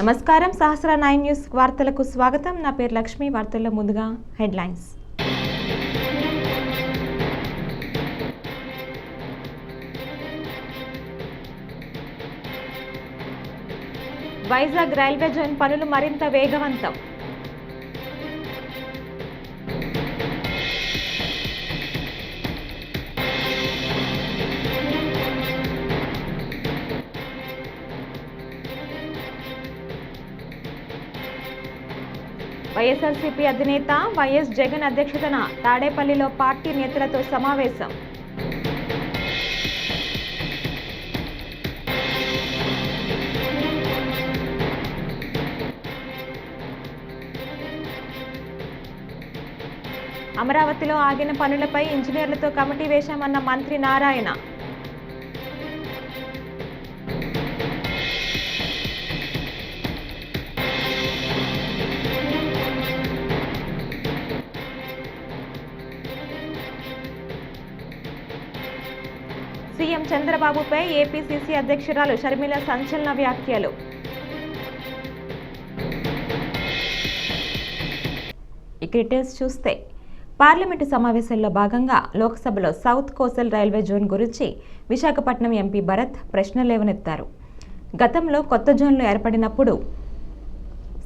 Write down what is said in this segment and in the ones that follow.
నమస్కారం సహస్ర 9 న్యూస్ వార్తలకు స్వాగతం. నా పేరు లక్ష్మి. వార్తల్లో ముందుగా హెడ్లైన్స్. వైజాగ్ రైల్వే జోన్ పనులు మరింత వేగవంతం. వైఎస్ఆర్సీపీ అధినేత వైఎస్ జగన్ అధ్యక్షతన తాడేపల్లిలో పార్టీ నేతలతో సమావేశం. అమరావతిలో ఆగిన పనులపై ఇంజనీర్లతో కమిటీ వేశామన్న మంత్రి నారాయణ. సీఎం చంద్రబాబుపై ఏపీసీసీ అధ్యక్షురాలు షర్మిల సంచలన వ్యాఖ్యలు. ఇక డీటెయిల్స్ చూస్తే, పార్లమెంటు సమావేశాల్లో భాగంగా లోక్సభలో సౌత్ కోస్టల్ రైల్వే జోన్ గురించి విశాఖపట్నం ఎంపీ భరత్ ప్రశ్నలు లేవనెత్తారు. గతంలో కొత్త జోన్లు ఏర్పడినప్పుడు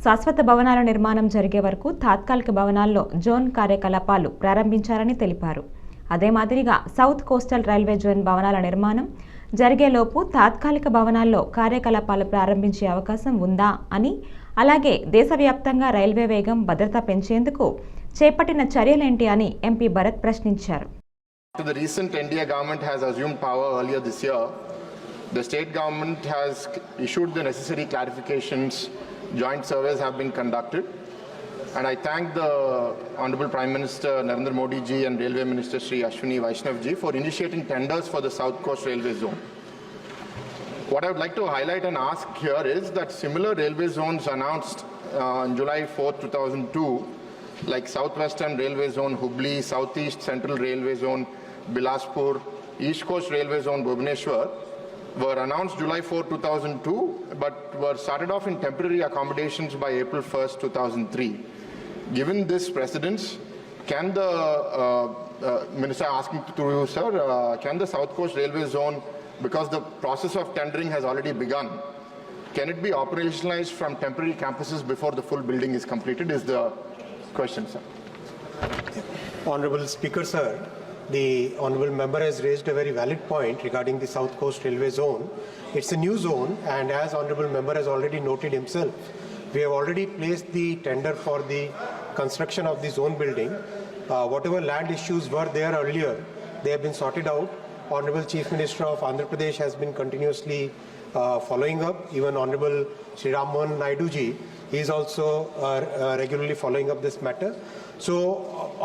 శాశ్వత భవనాల నిర్మాణం జరిగే వరకు తాత్కాలిక భవనాల్లో జోన్ కార్యకలాపాలు ప్రారంభించారని తెలిపారు. అదే మాదిరిగా సౌత్ కోస్టల్ రైల్వే జోన్ భవనాల నిర్మాణం జరిగేలోపు తాత్కాలిక భవనాల్లో కార్యకలాపాలు ప్రారంభించే అవకాశం ఉందా అని, అలాగే దేశవ్యాప్తంగా రైల్వే వేగం భద్రత పెంచేందుకు చేపట్టిన చర్యలేంటి అని ఎంపీ భరత్ ప్రశ్నించారు. The recent NDA government has assumed power earlier this year. The state government has issued the necessary clarifications. Joint surveys have been conducted. And I thank the Honorable Prime Minister Narendra Modi ji and Railway Minister Shri Ashwini Vaishnav ji for initiating tenders for the South Coast Railway Zone. What I would like to highlight and ask here is that similar railway zones announced on July 4th, 2002, like Southwestern Railway Zone Hubli, Southeast Central Railway Zone Bilaspur, East Coast Railway Zone Bhubaneswar, were announced July 4, 2002, but were started off in temporary accommodations by April 1st, 2003. Given this precedence, can the Minister asking through you, sir, can the South Coast Railway Zone, because the process of tendering has already begun, can it be operationalized from temporary campuses before the full building is completed? Is the question, sir. Honorable Speaker, sir, the honorable member has raised a very valid point regarding the South Coast Railway Zone. It's a new zone, and as honorable member has already noted himself, we have already placed the tender for the construction of the zone building. Whatever land issues were there earlier, they have been sorted out. Honorable Chief Minister of Andhra Pradesh has been continuously following up. Even Honorable Shri Ram Mohan Naidu ji, he is also regularly following up this matter. So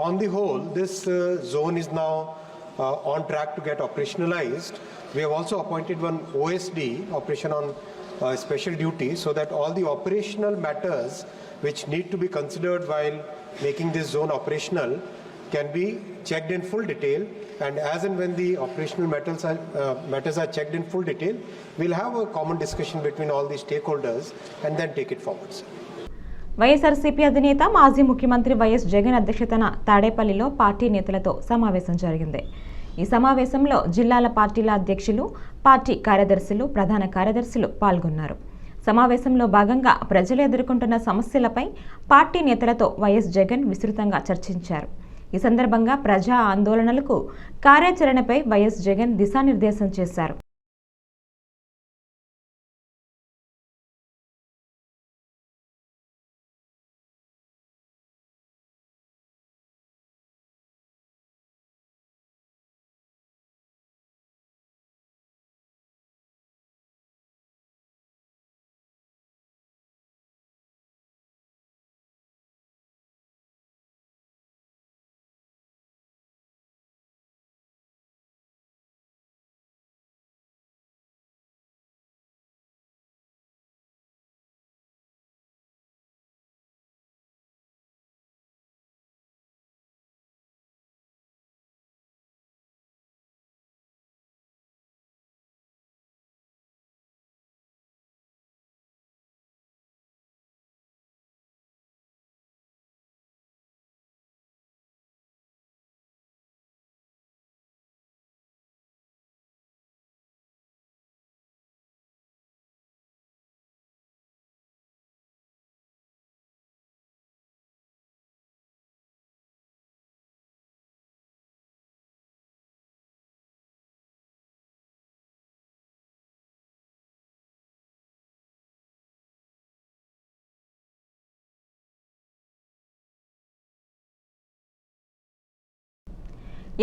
on the whole, this zone is now on track to get operationalized. We have also appointed one OSD, operation on special duty, so that all the operational matters which need to be considered while making this zone operational can be checked in full detail, and as and when the operational matters are checked in full detail, we'll have a common discussion between all the stakeholders and then take it forward, sir. YSRCP అధినేత మాజీ ముఖ్యమంత్రి YS Jagan అధ్యక్షతన తాడేపల్లిలో party నేతలతో సమావేశం జరిగింది. ఈ సమావేశంలో జిల్లాల పార్టీల అధ్యక్షులు, పార్టీ కార్యదర్శులు, ప్రధాన కార్యదర్శులు పాల్గొన్నారు. సమావేశంలో భాగంగా ప్రజలు ఎదుర్కొంటున్న సమస్యలపై పార్టీ నేతలతో వైఎస్ జగన్ విస్తృతంగా చర్చించారు. ఈ సందర్భంగా ప్రజా ఆందోళనలకు కార్యాచరణపై వైఎస్ జగన్ దిశానిర్దేశం చేశారు.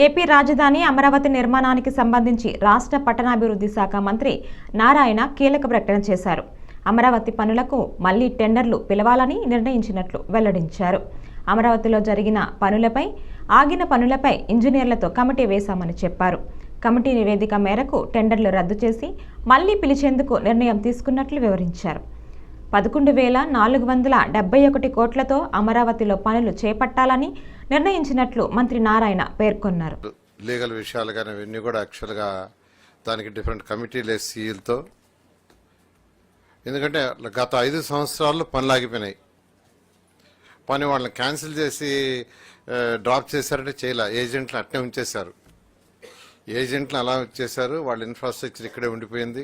ఏపీ రాజధాని అమరావతి నిర్మాణానికి సంబంధించి రాష్ట్ర పట్టణాభివృద్ధి శాఖ మంత్రి నారాయణ కీలక ప్రకటన చేశారు. అమరావతి పనులకు మళ్లీ టెండర్లు పిలవాలని నిర్ణయించినట్లు వెల్లడించారు. అమరావతిలో జరిగిన పనులపై, ఆగిన పనులపై ఇంజనీర్లతో కమిటీ వేశామని చెప్పారు. కమిటీ నివేదిక మేరకు టెండర్లు రద్దు చేసి మళ్లీ పిలిచేందుకు నిర్ణయం తీసుకున్నట్లు వివరించారు. 11,471 కోట్లతో అమరావతిలో పనులు చేపట్టాలని నిర్ణయించినట్లు మంత్రి నారాయణ పేర్కొన్నారు. లీగల్ విషయాలు కానీ ఇవన్నీ కూడా యాక్చువల్గా దానికి డిఫరెంట్ కమిటీలు సీఎల్తో, ఎందుకంటే గత 5 సంవత్సరాల్లో పనులు ఆగిపోయినాయి. పని వాళ్ళని క్యాన్సిల్ చేసి డ్రాప్ చేశారంటే చేయలే, ఏజెంట్లు అట్నే ఉంచేశారు. ఏజెంట్లు అలా ఉంచేశారు, వాళ్ళ ఇన్ఫ్రాస్ట్రక్చర్ ఇక్కడే ఉండిపోయింది,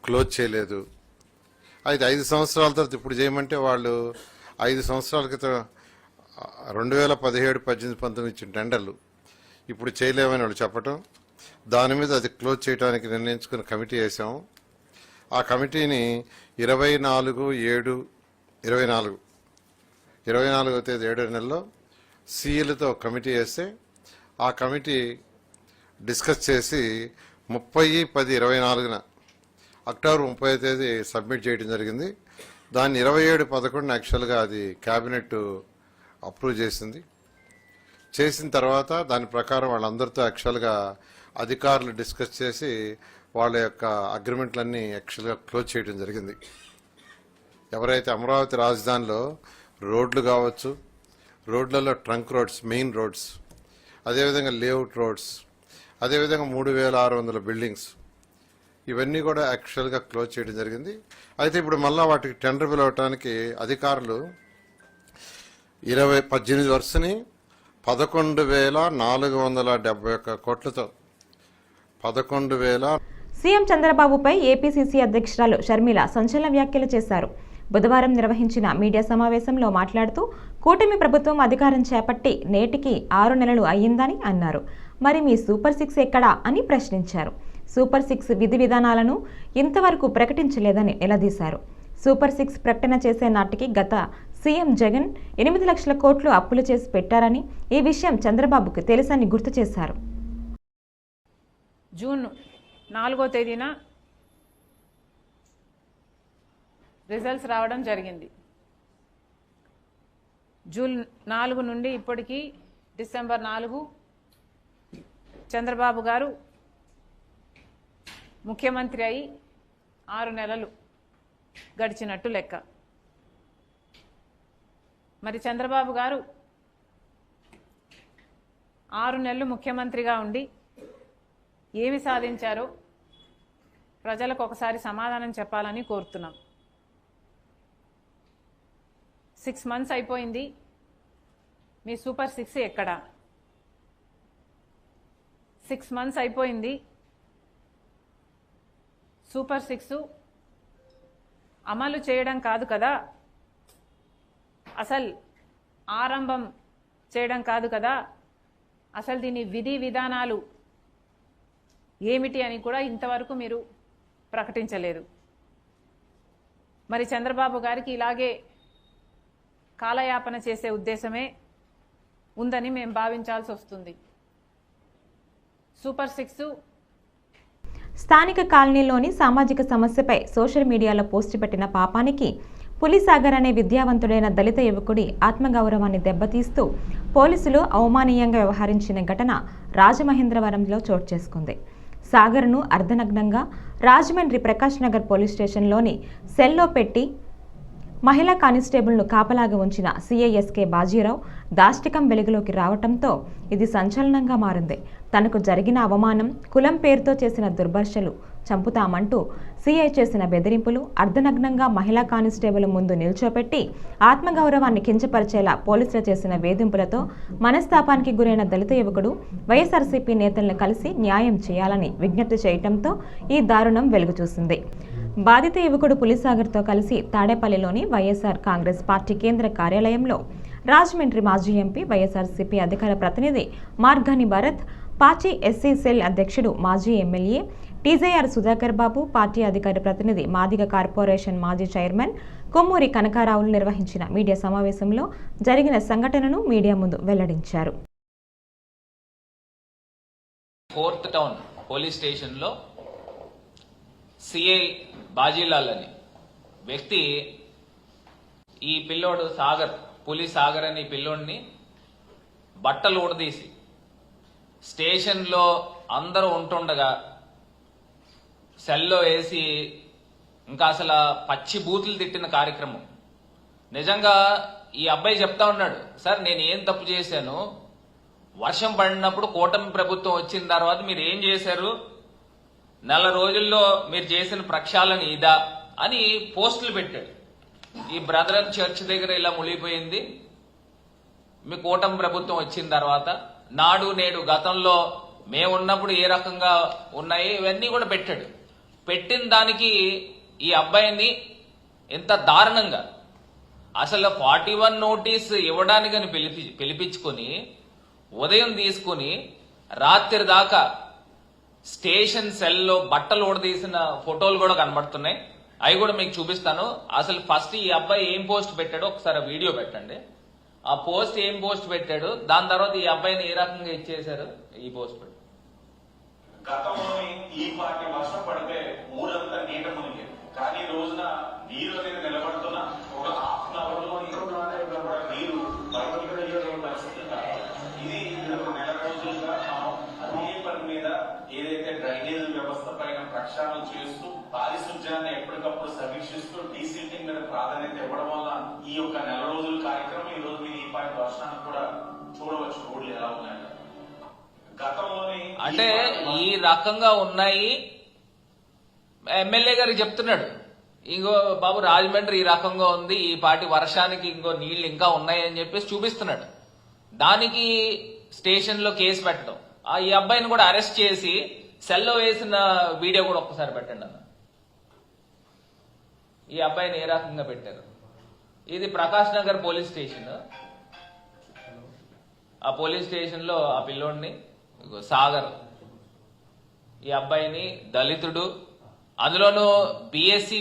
క్లోజ్ చేయలేదు. అయితే 5 సంవత్సరాల తర్వాత ఇప్పుడు చేయమంటే వాళ్ళు 5 సంవత్సరాల క్రితం 2017, 18, 19 ఇచ్చిన టెండర్లు ఇప్పుడు చేయలేమని వాళ్ళు చెప్పటం, దాని మీద అది క్లోజ్ చేయడానికి నిర్ణయించుకుని కమిటీ వేసాము. ఆ కమిటీని 24వ తేదీ 7వ నెలలో సీఎలతో కమిటీ వేస్తే ఆ కమిటీ డిస్కస్ చేసి 30/10/24 అక్టోబర్ 30వ తేదీ సబ్మిట్ చేయడం జరిగింది. దాన్ని 27/11 యాక్చువల్గా అది క్యాబినెట్ అప్రూవ్ చేసింది. చేసిన తర్వాత దాని ప్రకారం వాళ్ళందరితో యాక్చువల్గా అధికారులు డిస్కస్ చేసి వాళ్ళ యొక్క అగ్రిమెంట్లన్నీ యాక్చువల్గా క్లోజ్ చేయడం జరిగింది. ఎవరైతే అమరావతి రాజధానిలో రోడ్లు కావచ్చు, రోడ్లలో ట్రంక్ రోడ్స్, మెయిన్ రోడ్స్, అదేవిధంగా లేఅవుట్ రోడ్స్, అదేవిధంగా 3,600 బిల్డింగ్స్, ఇవన్నీ కూడా యాక్చువల్గా క్లోజ్ చేయడం జరిగింది. అయితే ఇప్పుడు మళ్ళా వాటికి టెండర్ పిలవటానికి అధికారులు 18 వర్షని 11,471 కోట్లతో 11,000. సీఎం చంద్రబాబుపై ఏపీసీసీ అధ్యక్షురాలు షర్మిల సంచలన వ్యాఖ్యలు చేశారు. బుధవారం నిర్వహించిన మీడియా సమావేశంలో మాట్లాడుతూ కూటమి ప్రభుత్వం అధికారం చేపట్టి నేటికి 6 నెలలు అయ్యిందని అన్నారు. మరి మీ సూపర్ 6 ఎక్కడా అని ప్రశ్నించారు. సూపర్ 6 విధి విధానాలను ఇంతవరకు ప్రకటించలేదని నిలదీశారు. సూపర్ 6 ప్రకటన చేసే నాటికి గత సీఎం జగన్ 8 లక్షల కోట్లు అప్పులు చేసి పెట్టారని, ఈ విషయం చంద్రబాబుకు తెలుసని గుర్తు చేశారు. జూన్ 4వ తేదీన రిజల్ట్స్ రావడం జరిగింది. జూన్ 4 నుండి ఇప్పటికీ డిసెంబర్ 4 చంద్రబాబు గారు ముఖ్యమంత్రి అయి 6 నెలలు గడిచినట్టు లెక్క. మరి చంద్రబాబు గారు 6 నెలలు ముఖ్యమంత్రిగా ఉండి ఏమి సాధించారో ప్రజలకు ఒకసారి సమాధానం చెప్పాలని కోరుతున్నాం. 6 మంత్స్ అయిపోయింది, మీ సూపర్ 6 ఎక్కడా? 6 మంత్స్ అయిపోయింది, సూపర్ 6 అమలు చేయడం కాదు కదా, అసలు ఆరంభం చేయడం కాదు కదా, అసలు దీని విధి విధానాలు ఏమిటి అని కూడా ఇంతవరకు మీరు ప్రకటించలేదు. మరి చంద్రబాబు గారికి ఇలాగే కాలయాపన చేసే ఉద్దేశమే ఉందని మేము భావించాల్సి వస్తుంది. సూపర్ 6 స్థానిక కాలనీలోని సామాజిక సమస్యపై సోషల్ మీడియాలో పోస్టు పెట్టిన పాపానికి పులిసాగర్ అనే విద్యావంతుడైన దళిత యువకుడి ఆత్మగౌరవాన్ని దెబ్బతీస్తూ పోలీసులు అవమానీయంగా వ్యవహరించిన ఘటన రాజమహేంద్రవరంలో చోటు చేసుకుంది. సాగర్ను అర్ధనగ్నంగా రాజమండ్రి ప్రకాష్ నగర్ పోలీస్ స్టేషన్లోని సెల్లో పెట్టి మహిళా కానిస్టేబుల్ను కాపలాగా ఉంచిన సిఐఎస్కే బాజీరావు దాష్టికం వెలుగులోకి రావడంతో ఇది సంచలనంగా మారింది. తనకు జరిగిన అవమానం, కులం పేరుతో చేసిన దుర్భర్షలు, చంపుతామంటూ సిఐ చేసిన బెదిరింపులు, అర్ధనగ్నంగా మహిళా కానిస్టేబుల్ ముందు నిల్చోపెట్టి ఆత్మగౌరవాన్ని కించపరిచేలా పోలీసులు చేసిన వేధింపులతో మనస్తాపానికి గురైన దళిత యువకుడు వైఎస్ఆర్సీపీ నేతలను కలిసి న్యాయం చేయాలని విజ్ఞప్తి చేయడంతో ఈ దారుణం వెలుగుచూసింది. బాధిత యువకుడు పులిసాగర్తో కలిసి తాడేపల్లిలోని వైఎస్ఆర్ కాంగ్రెస్ పార్టీ కేంద్ర కార్యాలయంలో రాజమండ్రి మాజీ ఎంపీ వైఎస్ఆర్సీపీ అధికార ప్రతినిధి Margani Bharat, party SC cell అధ్యక్షుడు మాజీ ఎమ్మెల్యే టీజేఆర్ సుధాకర్ బాబు, పార్టీ అధికార ప్రతినిధి మాదిగ కార్పొరేషన్ మాజీ చైర్మన్ కొమ్మూరి కనకారావులు నిర్వహించిన మీడియా సమావేశంలో జరిగిన సంఘటనను మీడియా ముందు వెల్లడించారు. 4th టౌన్ పోలీస్ స్టేషన్లో సిఐ బాజీలాల్ అని వ్యక్తి ఈ పిల్లోడు సాగర్, పులి సాగర్ అని పిల్లోడిని బట్టలు ఊడదీసి స్టేషన్లో అందరూ ఉంటుండగా సెల్లో వేసి ఇంకా అసలు పచ్చి బూతులు తిట్టిన కార్యక్రమం. నిజంగా ఈ అబ్బాయి చెప్తా ఉన్నాడు, సార్ నేను ఏం తప్పు చేశాను, వర్షం పడినప్పుడు కూటమి ప్రభుత్వం వచ్చిన తర్వాత మీరు ఏం చేశారు, నెల రోజుల్లో మీరు చేసిన ప్రక్షాళన ఇదా అని పోస్టులు పెట్టాడు. ఈ బ్రదరన్ చర్చ్ దగ్గర ఇలా మునిగిపోయింది, మీ కూటమి ప్రభుత్వం వచ్చిన తర్వాత నాడు నేడు గతంలో మేమున్నప్పుడు ఏ రకంగా ఉన్నాయి ఇవన్నీ కూడా పెట్టాడు. పెట్టిన దానికి ఈ అబ్బాయిని ఎంత దారుణంగా అసలు 41 నోటీస్ ఇవ్వడానికని పిలిపించుకొని ఉదయం తీసుకుని రాత్రి దాకా స్టేషన్ సెల్లో బట్టలు ఊడదీసిన ఫోటోలు కూడా కనబడుతున్నాయి. అవి కూడా మీకు చూపిస్తాను. అసలు ఫస్ట్ ఈ అబ్బాయి ఏం పోస్ట్ పెట్టాడో ఒకసారి వీడియో పెట్టండి. ఆ పోస్ట్ ఏం పోస్ట్ పెట్టాడు, దాని తర్వాత ఈ అబ్బాయిని ఏ రకంగా ఇచ్చేశారు ఈ పోస్ట్ పెట్టాడు. గతంలోని ఈ పార్టీ వర్షం పడితే ఊరంతా నీట మునిగేది, కానీ ఈ రోజున నీరు అనేది నిలబడుతున్న ఒక హాఫ్ అన్ అవర్ లో నీరు బయటకు పరిస్థితి. ఇది ఒక నెల రోజులుగా మనం అదే పని మీద ఏదైతే డ్రైనేజ్ వ్యవస్థ పైన ప్రక్షాళన చేస్తూ పారిశుధ్యాన్ని ఎప్పటికప్పుడు సమీక్షిస్తూ డీసిల్టింగ్ మీద ప్రాధాన్యత ఇవ్వడం వల్ల ఈ యొక్క నెల రోజుల కార్యక్రమం ఈ రోజు మీరు ఈ పార్టీ వర్షాన్ని కూడా చూడవచ్చు రోడ్లు ఎలా ఉన్నాయంటే. అంటే ఈ రకంగా ఉన్నాయి. ఎమ్మెల్యే గారికి చెప్తున్నాడు, ఇంకో బాబు రాజమండ్రి ఈ రకంగా ఉంది, ఈ పాటి వర్షానికి ఇంకో నీళ్లు ఇంకా ఉన్నాయి అని చెప్పేసి చూపిస్తున్నాడు. దానికి స్టేషన్ లో కేసు పెట్టడం, ఈ అబ్బాయిని కూడా అరెస్ట్ చేసి సెల్లో వేసిన వీడియో కూడా ఒక్కసారి పెట్టండి అన్న. ఈ అబ్బాయిని ఏ రకంగా పెట్టారు. ఇది ప్రకాష్ నగర్ పోలీస్ స్టేషన్. ఆ పోలీస్ స్టేషన్ లో ఆ పిల్లోడిని సాగర్, ఈ అబ్బాయిని దళితుడు, అందులోనూ బిఎస్సి.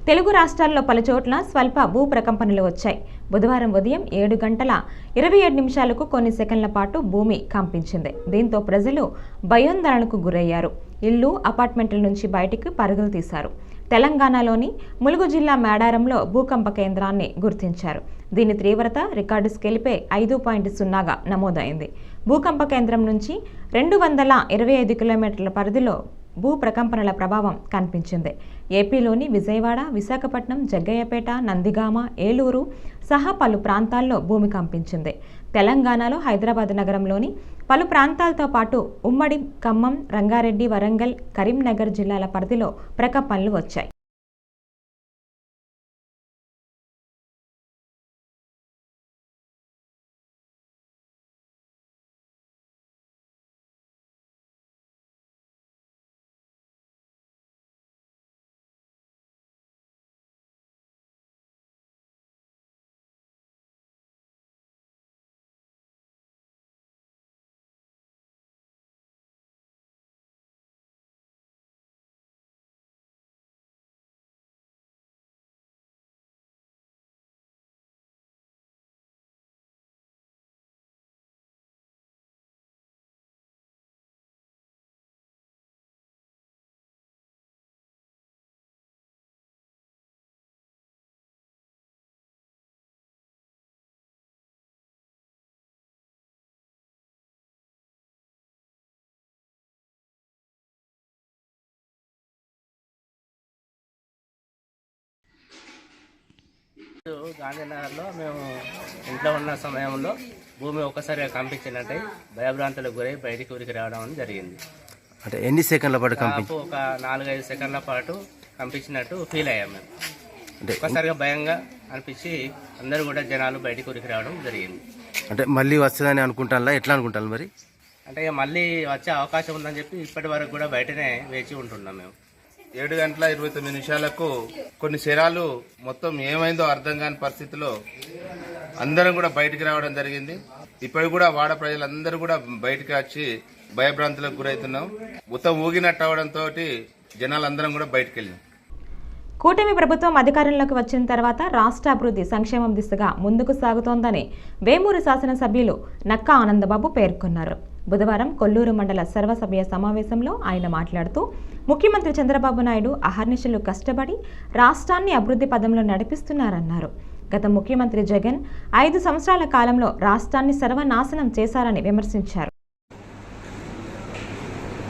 తెలుగు రాష్ట్రాల్లో పలుచోట్ల స్వల్ప భూ ప్రకంపనలు వచ్చాయి. బుధవారం ఉదయం 7:27 కొన్ని సెకండ్ల పాటు భూమి కంపించింది. దీంతో ప్రజలు భయోందోళనకు గురయ్యారు. ఇళ్లు, అపార్ట్మెంట్ల నుంచి బయటికి పరుగులు తీశారు. తెలంగాణలోని ములుగు జిల్లా మేడారంలో భూకంప కేంద్రాన్ని గుర్తించారు. దీని తీవ్రత రికార్డు స్కేల్పై 5.0గా నమోదైంది. భూకంప కేంద్రం నుంచి 225 కిలోమీటర్ల పరిధిలో భూ ప్రకంపనల ప్రభావం కనిపించింది. ఏపీలోని విజయవాడ, విశాఖపట్నం, జగ్గయ్యపేట, నందిగామ, ఏలూరు సహా పలు ప్రాంతాల్లో భూమి కంపించింది. తెలంగాణలో హైదరాబాద్ నగరంలోని పలు ప్రాంతాలతో పాటు ఉమ్మడి ఖమ్మం, రంగారెడ్డి, వరంగల్, కరీంనగర్ జిల్లాల పరిధిలో ప్రకంపనలు వచ్చాయి. గాంధీనగర్లో మేము ఇంట్లో ఉన్న సమయంలో భూమి ఒక్కసారిగా కంపించినట్టు భయభ్రాంతులకు గురై బయటికి ఊరికి రావడం అని జరిగింది. అంటే ఎన్ని సెకండ్ల పాటు ఒక 4-5 సెకండ్ల పాటు కంపించినట్టు ఫీల్ అయ్యాం మేము. అంటే ఒక్కసారిగా భయంగా అనిపించి అందరూ కూడా జనాలు బయటికి ఊరికి రావడం జరిగింది. అంటే మళ్ళీ వస్తుందని అనుకుంటాను, ఎట్లా అనుకుంటాను మరి? అంటే మళ్ళీ వచ్చే అవకాశం ఉందని చెప్పి ఇప్పటి వరకు కూడా బయటనే వేచి ఉంటున్నాం మేము. 7:29 కొన్ని శరాలు మొత్తం ఏమైందో అర్థం కాని పరిస్థితిలో అందరం కూడా బయటికి రావడం జరిగింది. ఇప్పటికి కూడా వాడ ప్రజలందరూ కూడా బయటికి వచ్చి భయభ్రాంతులకు గురవుతున్నాం. మొత్తం ఊగినట్టు అవడంతో జనాలందరం కూడా బయటకు వెళ్ళినాం. కూటమి ప్రభుత్వం అధికారంలోకి వచ్చిన తర్వాత రాష్ట్ర అభివృద్ధి సంక్షేమం దిశగా ముందుకు సాగుతోందని వేమూరు శాసనసభ్యులు నక్కా ఆనందబాబు పేర్కొన్నారు. బుధవారం కొల్లూరు మండల సర్వసభ్య సమావేశంలో ఆయన మాట్లాడుతూ ముఖ్యమంత్రి చంద్రబాబు నాయుడు అహర్నిశలు కష్టపడి రాష్ట్రాన్ని అభివృద్ధి పదంలో నడిపిస్తున్నారన్నారు. గత ముఖ్యమంత్రి జగన్ 5 సంవత్సరాల కాలంలో రాష్ట్రాన్ని సర్వనాశనం చేశారని విమర్శించారు.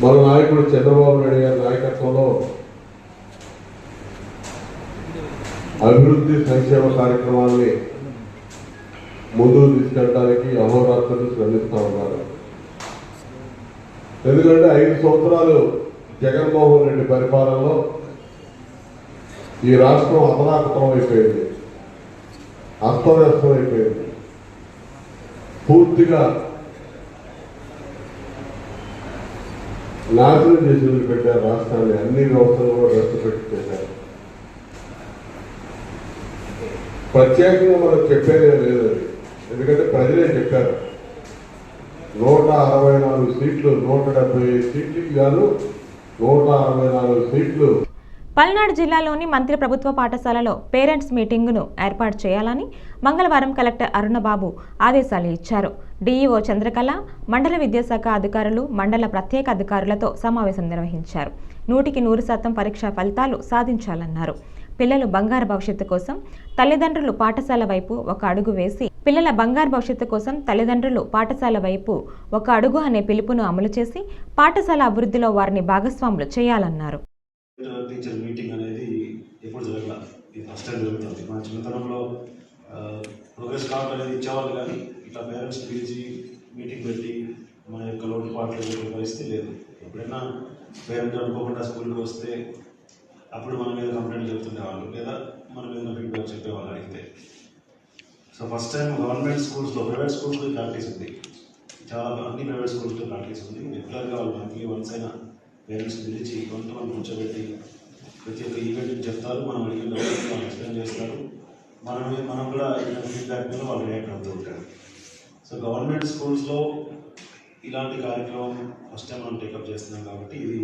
మన నాయకుడు చంద్రబాబు నాయుడు గారి నాయకత్వంలో అభివృద్ధి సంక్షేమ కార్యక్రమాన్ని ముందుకు తీసుకెళ్ళడానికి అహోరాత్రులు శ్రమిస్తూ ఉన్నారు. ఎందుకంటే 5 సంవత్సరాలు జగన్మోహన్ రెడ్డి పరిపాలనలో ఈ రాష్ట్రం అతలాకుతలం అయిపోయింది, అస్తవ్యస్తం అయిపోయింది. పూర్తిగా నాశనం చేసి వదిలిపెట్టారు రాష్ట్రాన్ని. అన్ని వ్యవస్థలు కూడా రద్దు పెట్టి చేశారు. ప్రత్యేకంగా మనం చెప్పేది లేదు అది, ఎందుకంటే ప్రజలే చెప్పారు. 164 సీట్లు 175 సీట్లకి గాను 164 సీట్లు. పల్నాడు జిల్లాలోని మంత్రి ప్రభుత్వ పాఠశాలలో పేరెంట్స్ మీటింగును ఏర్పాటు చేయాలని మంగళవారం కలెక్టర్ అరుణబాబు ఆదేశాలు ఇచ్చారు. డీఈఓ చంద్రకళ, మండల విద్యాశాఖ అధికారులు, మండల ప్రత్యేక అధికారులతో సమావేశం నిర్వహించారు. 100% పరీక్షా ఫలితాలు సాధించాలన్నారు. పిల్లలు బంగారు భవిష్యత్తు కోసం తల్లిదండ్రులు పాఠశాల వైపు ఒక అడుగు వేసి పిల్లల బంగారు భవిష్యత్తు కోసం తల్లిదండ్రులు పాఠశాల వైపు ఒక అడుగు అనే పిలుపును అమలు చేసి పాఠశాల అభివృద్ధిలో వారిని భాగస్వాములు చేయాలన్నారు. టీచర్ మీటింగ్ అనేది ఎప్పుడు జరగల, ఇది ఫస్ట్ టైం జరుగుతుంది. మన చిన్నతనంలో ప్రోగ్రెస్ కార్డు అనేది ఇచ్చేవాళ్ళు, కానీ ఇట్లా పేరెంట్స్ పిలిచి మీటింగ్ పెట్టి మన యొక్క లోటుపాట్లు పరిస్థితి లేదు. ఎప్పుడైనా పేరెంట్ అనుకోకుండా స్కూల్కి వస్తే అప్పుడు మన మీద కంప్లైంట్ చెప్తుండేవాళ్ళు, లేదా మన మీద ఫీడ్బ్యాక్ చెప్పేవాళ్ళు అడిగితే. సో ఫస్ట్ టైం గవర్నమెంట్ స్కూల్స్లో, ప్రైవేట్ స్కూల్స్లో ప్రాక్టీస్ ఉంది, చాలా అన్ని ప్రైవేట్ స్కూల్స్లో ప్రాక్టీస్ ఉంది. రెగ్యులర్గా వాళ్ళు మంత్లీ వన్స్ అయినా పేరెంట్స్ పిలిచి కొంతమంది కూర్చోబెట్టి ప్రతి ఒక్క ఈవెంట్ చెప్తారు. మనం అడిగిన డౌట్ వాళ్ళు ఎక్స్ప్లెయిన్ చేస్తారు. మనం కూడా ఫీడ్బ్యాక్ మీద వాళ్ళు రియాక్ట్ అవుతూ ఉంటారు. సో గవర్నమెంట్ స్కూల్స్లో ఇలాంటి కార్యక్రమం ఫస్ట్ టైం మనం టేకప్ చేస్తున్నాం కాబట్టి ఇది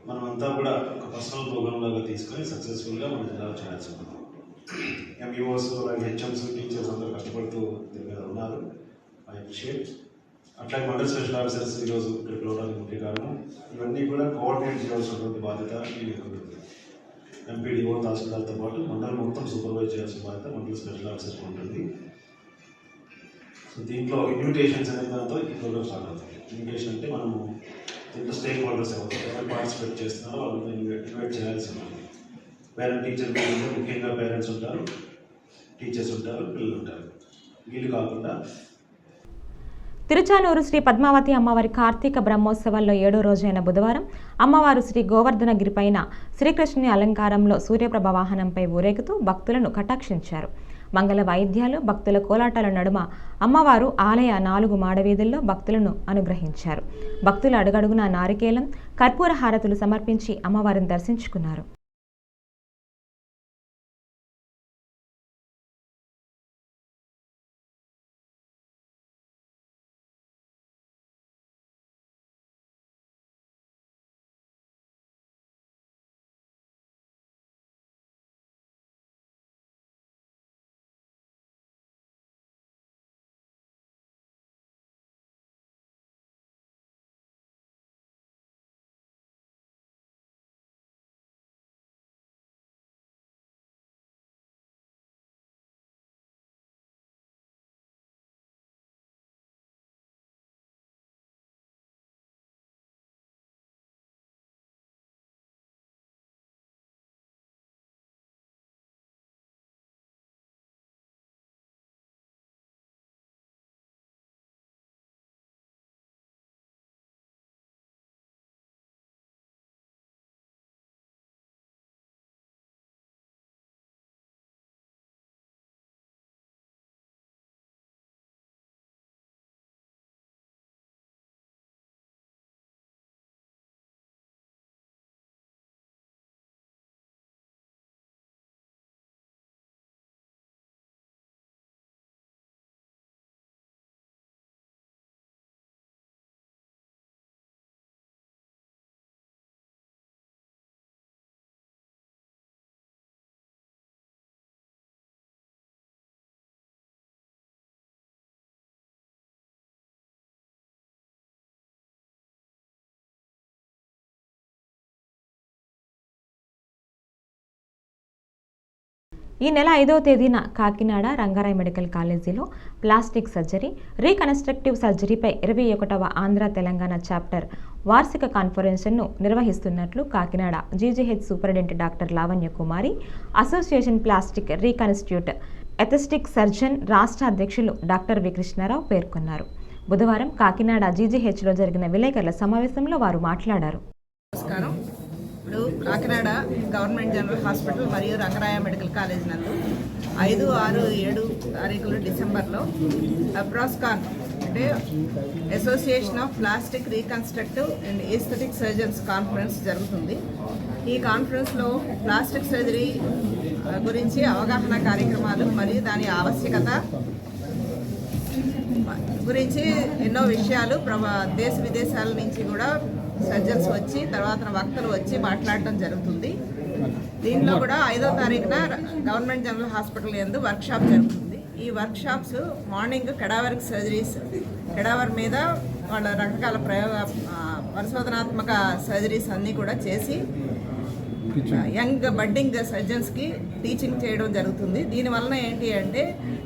మనమంతా కూడా ఒక పర్సనల్ ప్రోగ్రామ్ లాగా తీసుకొని సక్సెస్ఫుల్గా మనం జిల్లాలో చేయాల్సి ఉంటుంది. ఎంఈఓస్, అలాగే హెచ్ఎంస్, టీచర్స్ అందరూ కష్టపడుతూ దీని మీద ఉన్నారు. I appreciate. అట్లాగే మండల్ స్పెషల్ ఆఫీసర్స్ ఈరోజు ఇక్కడికి రావడానికి ముఖ్య కారణం. ఇవన్నీ కూడా కోఆర్డినేట్ చేయాల్సినటువంటి బాధ్యత మీకు ఉంటుంది. ఎంపీడీఓ, తహసీల్దార్తో పాటు మండలం మొత్తం సూపర్వైజ్ చేయాల్సిన బాధ్యత మండల్ స్పెషల్ ఆఫీసర్స్ ఉంటుంది. సో దీంట్లో ఇన్విటేషన్స్ అనే దాంతో ఈ ప్రోగ్రామ్ స్టార్ట్ అవుతుంది. ఇన్విటేషన్ అంటే మనము దీంట్లో స్టేక్ హోల్డర్స్ ఎవరు పార్టిసిపేట్ చేస్తున్నారో వాళ్ళని ఇన్వైట్ చేయాల్సి ఉంటుంది. పేరెంట్ టీచర్ మీటింగ్లో ముఖ్యంగా పేరెంట్స్ ఉంటారు, టీచర్స్ ఉంటారు, పిల్లలు ఉంటారు. వీళ్ళు కాకుండా తిరుచానూరు శ్రీ పద్మావతి అమ్మవారి కార్తీక బ్రహ్మోత్సవాల్లో 7వ రోజైన బుధవారం అమ్మవారు శ్రీ గోవర్ధనగిరిపైన శ్రీకృష్ణుని అలంకారంలో సూర్యప్రభ వాహనంపై ఊరేగుతూ భక్తులను కటాక్షించారు. మంగళ వాయిద్యాలు, భక్తుల కోలాటాల నడుమ అమ్మవారు ఆలయ 4 మాడవీధుల్లో భక్తులను అనుగ్రహించారు. భక్తులు అడుగడుగునా నారికేలం, కర్పూర హారతులు సమర్పించి అమ్మవారిని దర్శించుకున్నారు. ఈ నెల 5వ తేదీన కాకినాడ రంగారాయ మెడికల్ కాలేజీలో ప్లాస్టిక్ సర్జరీ, రీకన్స్ట్రక్టివ్ సర్జరీపై 21వ ఆంధ్ర తెలంగాణ చాప్టర్ వార్షిక కాన్ఫరెన్స్ను నిర్వహిస్తున్నట్లు Kakinada GGH superintendent doctor Lavanya Kumari, association plastic reconstitute aesthetic surgeon రాష్ట్ర అధ్యక్షులు డాక్టర్ వి కృష్ణారావు పేర్కొన్నారు. బుధవారం కాకినాడ జీజీహెచ్లో జరిగిన విలేకరుల సమావేశంలో వారు మాట్లాడారు. నమస్కారం. ఇప్పుడు కాకినాడ గవర్నమెంట్ జనరల్ హాస్పిటల్ మరియు రంగరాయ మెడికల్ కాలేజ్ నందు 5, 6, 7 తారీఖులు డిసెంబర్లో అబ్రాస్కాన్ అంటే association of plastic reconstructive and aesthetic surgeons conference జరుగుతుంది. ఈ కాన్ఫరెన్స్లో ప్లాస్టిక్ సర్జరీ గురించి అవగాహన కార్యక్రమాలు మరియు దాని ఆవశ్యకత గురించి ఎన్నో విషయాలు దేశ విదేశాల నుంచి కూడా సర్జన్స్ వచ్చి తర్వాత వక్తలు వచ్చి మాట్లాడటం జరుగుతుంది. దీనిలో కూడా 5వ తారీఖున గవర్నమెంట్ జనరల్ హాస్పిటల్ యందు వర్క్షాప్ జరుగుతుంది. ఈ workshops morning cadaver surgeries, cadaver మీద వాళ్ళ రకరకాల పరిశోధనాత్మక సర్జరీస్ అన్నీ కూడా చేసి యంగ్ బడ్డింగ్ సర్జన్స్కి టీచింగ్ చేయడం జరుగుతుంది. దీనివలన ఏంటి అంటే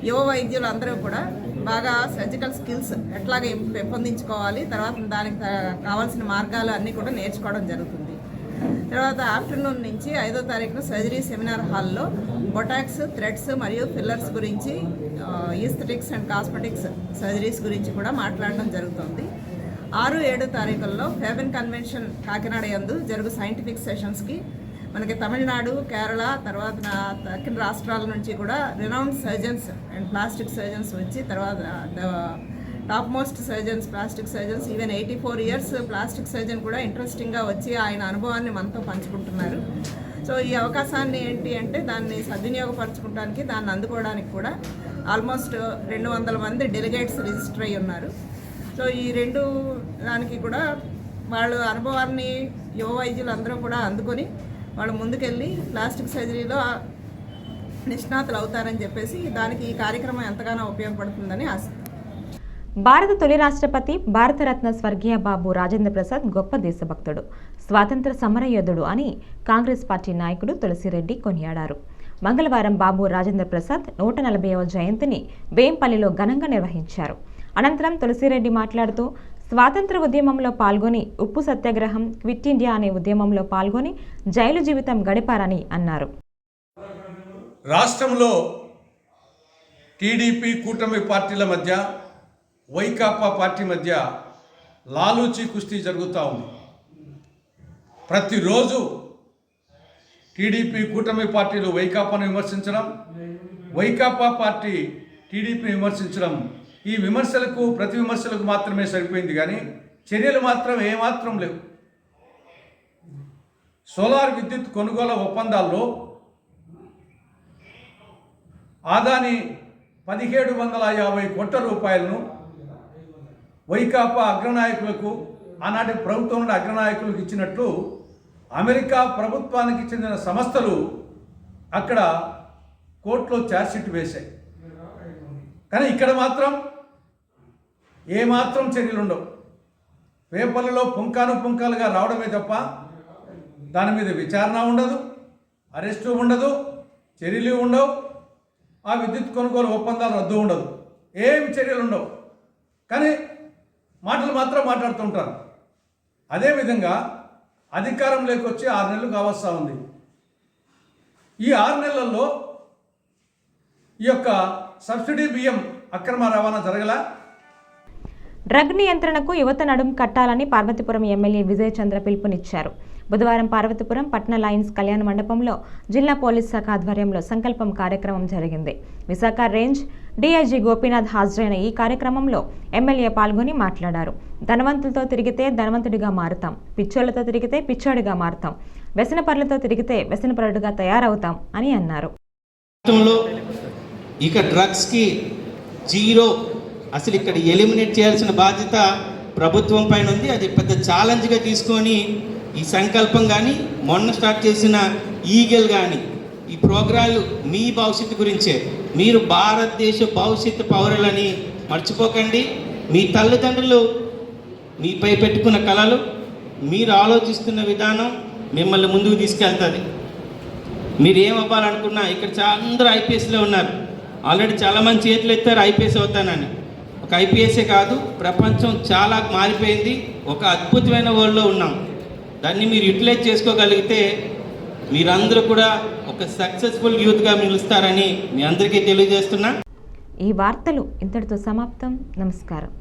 యువ వైద్యులు అందరూ కూడా బాగా సర్జికల్ స్కిల్స్ ఎట్లాగే పెంపొందించుకోవాలి, తర్వాత దానికి కావాల్సిన మార్గాలు అన్నీ కూడా నేర్చుకోవడం జరుగుతుంది. తర్వాత ఆఫ్టర్నూన్ నుంచి 5వ తారీఖున సర్జరీ సెమినార్ హాల్లో బొటాక్స్, థ్రెడ్స్ మరియు ఫిల్లర్స్ గురించి, ఈస్థెటిక్స్ అండ్ కాస్మెటిక్స్ సర్జరీస్ గురించి కూడా మాట్లాడడం జరుగుతుంది. 6, 7 తారీఖుల్లో ఫేబెన్ కన్వెన్షన్ కాకినాడ యందు జరుగు సైంటిఫిక్ సెషన్స్కి మనకి తమిళనాడు, కేరళ, తర్వాత దక్షిణ రాష్ట్రాల నుంచి కూడా renowned surgeons and plastic surgeons వచ్చి, తర్వాత top most surgeons, plastic surgeons, even 84 years plastic surgeon కూడా ఇంట్రెస్టింగ్గా వచ్చి ఆయన అనుభవాన్ని మనతో పంచుకుంటున్నారు. సో ఈ అవకాశాన్ని ఏంటి అంటే దాన్ని సద్వినియోగపరచుకోవడానికి, దాన్ని అందుకోవడానికి కూడా ఆల్మోస్ట్ 200 మంది డెలిగేట్స్ రిజిస్టర్ అయ్యి ఉన్నారు. సో ఈ 2 దానికి కూడా వాళ్ళ అనుభవాన్ని యువ వైద్యులు అందరూ కూడా అందుకొని వాళ్ళు ముందుకెళ్ళి ప్లాస్టిక్ సర్జరీలో నిష్ణాతులు అవుతారని చెప్పేసి దానికి ఈ కార్యక్రమం ఎంతగానో ఉపయోగపడుతుందని ఆశ. భారత తొలి రాష్ట్రపతి, భారతరత్న స్వర్గీయ బాబు రాజేంద్ర ప్రసాద్ గొప్ప దేశభక్తుడు, స్వాతంత్ర సమరయోధుడు అని కాంగ్రెస్ పార్టీ నాయకుడు తులసిరెడ్డి కొనియాడారు. మంగళవారం బాబు రాజేంద్ర ప్రసాద్ 140వ జయంతిని వేంపల్లిలో ఘనంగా నిర్వహించారు. అనంతరం తులసిరెడ్డి మాట్లాడుతూ, స్వాతంత్ర ఉద్యమంలో పాల్గొని, ఉప్పు సత్యాగ్రహం, క్విట్ ఇండియా అనే ఉద్యమంలో పాల్గొని జైలు జీవితం గడిపారని అన్నారు. రాష్ట్రంలో టీడీపీ కూటమి పార్టీల మధ్య, వైకాపా పార్టీ మధ్య లాలూచి కుస్తీ జరుగుతూ ఉంది. ప్రతిరోజు టీడీపీ కూటమి పార్టీలు వైకాపాను విమర్శించడం, వైకాపా పార్టీ టీడీపీని విమర్శించడం, ఈ విమర్శలకు ప్రతి విమర్శలకు మాత్రమే సరిపోయింది కానీ చర్యలు మాత్రం ఏమాత్రం లేవు. సోలార్ విద్యుత్ కొనుగోలు ఒప్పందాల్లో ఆదాని 1750 కోట్ల రూపాయలను వైకాపా అగ్రనాయకులకు, ఆనాటి ప్రభుత్వంలో అగ్రనాయకులకు ఇచ్చినట్లు అమెరికా ప్రభుత్వానికి చెందిన సంస్థలు అక్కడ కోర్టులో ఛార్జ్షీట్ వేశాయి. కానీ ఇక్కడ మాత్రం ఏమాత్రం చర్యలు ఉండవు. పేపర్లలో పుంకాలుగా రావడమే తప్ప దాని మీద విచారణ ఉండదు, అరెస్టు ఉండదు, చర్యలు ఉండవు, ఆ విద్యుత్ కొనుగోలు ఒప్పందాలు రద్దు ఉండదు, ఏం చర్యలు ఉండవు. కానీ మాటలు మాత్రం మాట్లాడుతుంటారు. అదేవిధంగా అధికారంలోకి వచ్చి 6 నెలలు కావస్తా ఉంది. ఈ 6 నెలల్లో ఈ యొక్క సబ్సిడీ బియ్యం అక్రమ రవాణా జరగలా. డ్రగ్ నియంత్రణకు యువత నడుం కట్టాలని పార్వతీపురం ఎమ్మెల్యే విజయ్ చంద్ర పిలుపునిచ్చారు. బుధవారం పార్వతీపురం పట్న లయన్స్ కళ్యాణ మండపంలో జిల్లా పోలీస్ శాఖ ఆధ్వర్యంలో సంకల్పం కార్యక్రమం జరిగింది. విశాఖ రేంజ్ డీఐజీ గోపీనాథ్ హాజరైన ఈ కార్యక్రమంలో ఎమ్మెల్యే పాల్గొని మాట్లాడారు. ధనవంతులతో తిరిగితే ధనవంతుడిగా మారుతాం, పిచ్చోళ్లతో తిరిగితే పిచ్చోడిగా మారుతాం, వ్యసనపరులతో తిరిగితే వ్యసనపరుడుగా తయారవుతాం అని అన్నారు. ఇక డ్రగ్స్కి జీరో, అసలు ఇక్కడ ఎలిమినేట్ చేయాల్సిన బాధ్యత ప్రభుత్వం పైన ఉంది. అది పెద్ద ఛాలెంజ్గా తీసుకొని ఈ సంకల్పం కానీ, మొన్న స్టార్ట్ చేసిన ఈగల్ కానీ, ఈ ప్రోగ్రాంలు మీ భవిష్యత్తు గురించే. మీరు భారతదేశ భవిష్యత్తు పౌరులని మర్చిపోకండి. మీ తల్లిదండ్రులు మీపై పెట్టుకున్న కళలు, మీరు ఆలోచిస్తున్న విధానం మిమ్మల్ని ముందుకు తీసుకెళ్తుంది. మీరు ఏం అవ్వాలనుకున్నా ఇక్కడ అందరూ ఐపీఎస్లో ఉన్నారు. ఆల్రెడీ చాలామంది చేతులు ఎత్తారు ఐపీఎస్ అవుతానని. ఒక ఐపీఎస్ఏ కాదు, ప్రపంచం చాలా మారిపోయింది. ఒక అద్భుతమైన వరల్డ్లో ఉన్నాం. దాన్ని మీరు యూటిలైజ్ చేసుకోగలిగితే మీరందరూ కూడా ఒక సక్సెస్ఫుల్ యూత్గా నిలుస్తారని మీ అందరికీ తెలియజేస్తున్నా. ఈ వార్తలు ఇంతటితో సమాప్తం. నమస్కారం.